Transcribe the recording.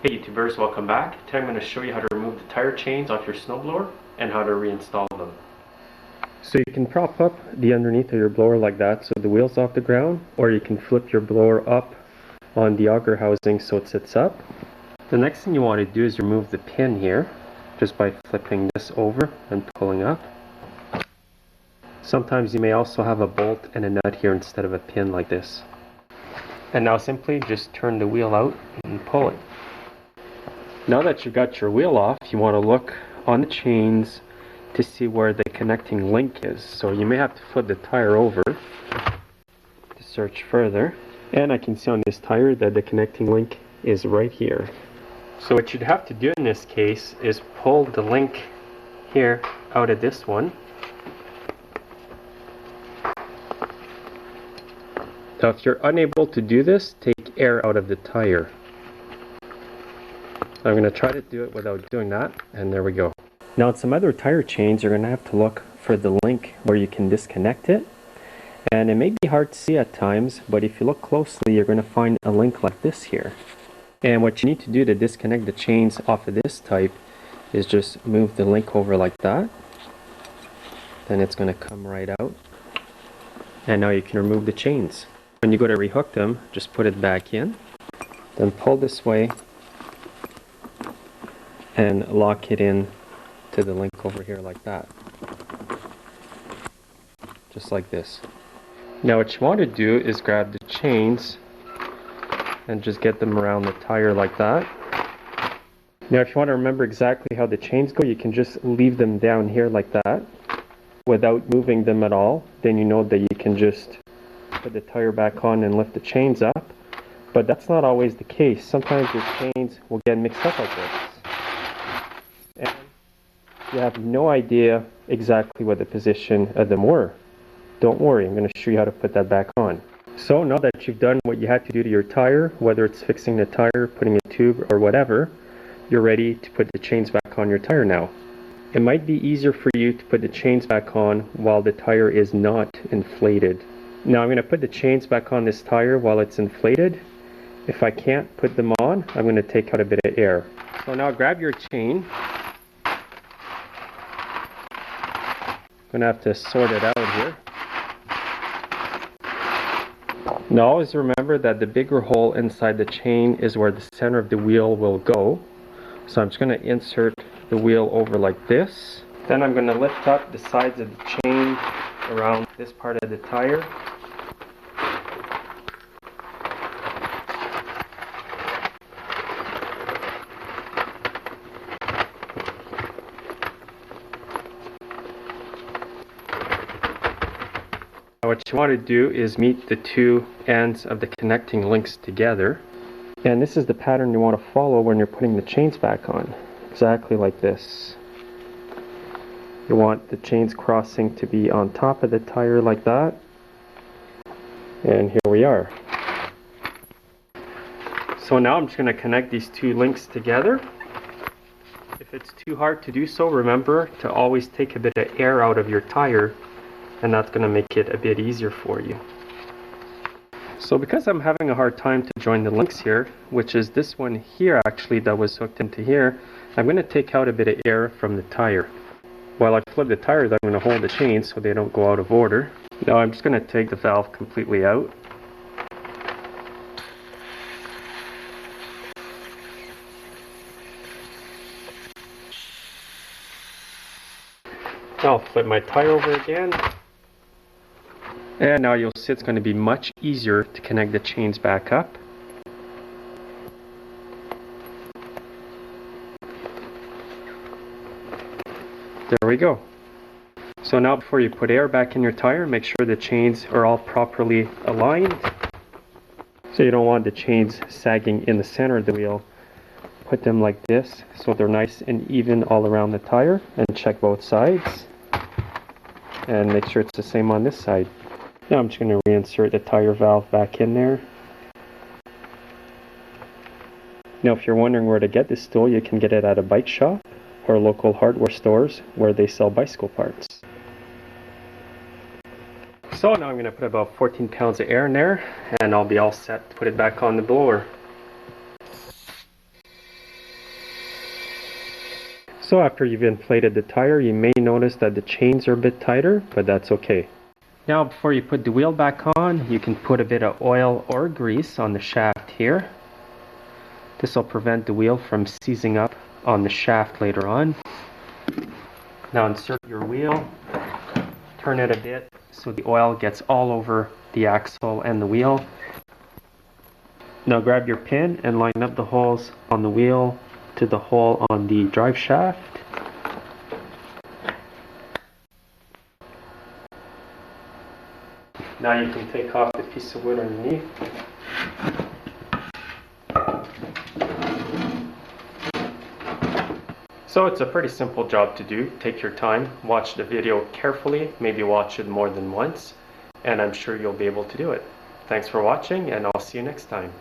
Hey YouTubers, welcome back. Today I'm going to show you how to remove the tire chains off your snowblower and how to reinstall them. So you can prop up the underneath of your blower like that so the wheel's off the ground, or you can flip your blower up on the auger housing so it sits up. The next thing you want to do is remove the pin here just by flipping this over and pulling up. Sometimes you may also have a bolt and a nut here instead of a pin like this. And now simply just turn the wheel out and pull it. Now that you've got your wheel off, you want to look on the chains to see where the connecting link is. So you may have to flip the tire over to search further. And I can see on this tire that the connecting link is right here. So what you'd have to do in this case is pull the link here out of this one. Now if you're unable to do this, take air out of the tire. I'm going to try to do it without doing that, and there we go. Now on some other tire chains, you're going to have to look for the link where you can disconnect it. And it may be hard to see at times, but if you look closely, you're going to find a link like this here. And what you need to do to disconnect the chains off of this type is just move the link over like that. Then it's going to come right out. And now you can remove the chains. When you go to rehook them, just put it back in. Then pull this way and lock it in to the link over here like that. Just like this. Now what you want to do is grab the chains and just get them around the tire like that. Now if you want to remember exactly how the chains go, you can just leave them down here like that without moving them at all. Then you know that you can just put the tire back on and lift the chains up. But that's not always the case. Sometimes your chains will get mixed up like this. And you have no idea exactly what the position of them were. Don't worry, I'm going to show you how to put that back on. So now that you've done what you had to do to your tire, whether it's fixing the tire, putting a tube, or whatever, you're ready to put the chains back on your tire now. It might be easier for you to put the chains back on while the tire is not inflated. Now I'm going to put the chains back on this tire while it's inflated. If I can't put them on, I'm going to take out a bit of air. So now grab your chain. I'm going to have to sort it out here. Now always remember that the bigger hole inside the chain is where the center of the wheel will go. So I'm just going to insert the wheel over like this. Then I'm going to lift up the sides of the chain around this part of the tire. What you want to do is meet the two ends of the connecting links together. And this is the pattern you want to follow when you're putting the chains back on. Exactly like this. You want the chains crossing to be on top of the tire like that. And here we are. So now I'm just going to connect these two links together. If it's too hard to do so, remember to always take a bit of air out of your tire, and that's going to make it a bit easier for you. So because I'm having a hard time to join the links here, which is this one here actually that was hooked into here, I'm going to take out a bit of air from the tire. While I flip the tires, I'm going to hold the chains so they don't go out of order. Now I'm just going to take the valve completely out. Now I'll flip my tire over again. And now you'll see it's going to be much easier to connect the chains back up. There we go. So now before you put air back in your tire, make sure the chains are all properly aligned. So you don't want the chains sagging in the center of the wheel. Put them like this so they're nice and even all around the tire, and check both sides. And make sure it's the same on this side. Now I'm just going to reinsert the tire valve back in there. Now if you're wondering where to get this tool, you can get it at a bike shop or local hardware stores where they sell bicycle parts. So now I'm going to put about 14 pounds of air in there, and I'll be all set to put it back on the blower. So after you've inflated the tire, you may notice that the chains are a bit tighter, but that's okay. Now before you put the wheel back on, you can put a bit of oil or grease on the shaft here. This will prevent the wheel from seizing up on the shaft later on. Now insert your wheel, turn it a bit so the oil gets all over the axle and the wheel. Now grab your pin and line up the holes on the wheel to the hole on the drive shaft. Now you can take off the piece of wood underneath. So it's a pretty simple job to do. Take your time, watch the video carefully, maybe watch it more than once, and I'm sure you'll be able to do it. Thanks for watching, and I'll see you next time.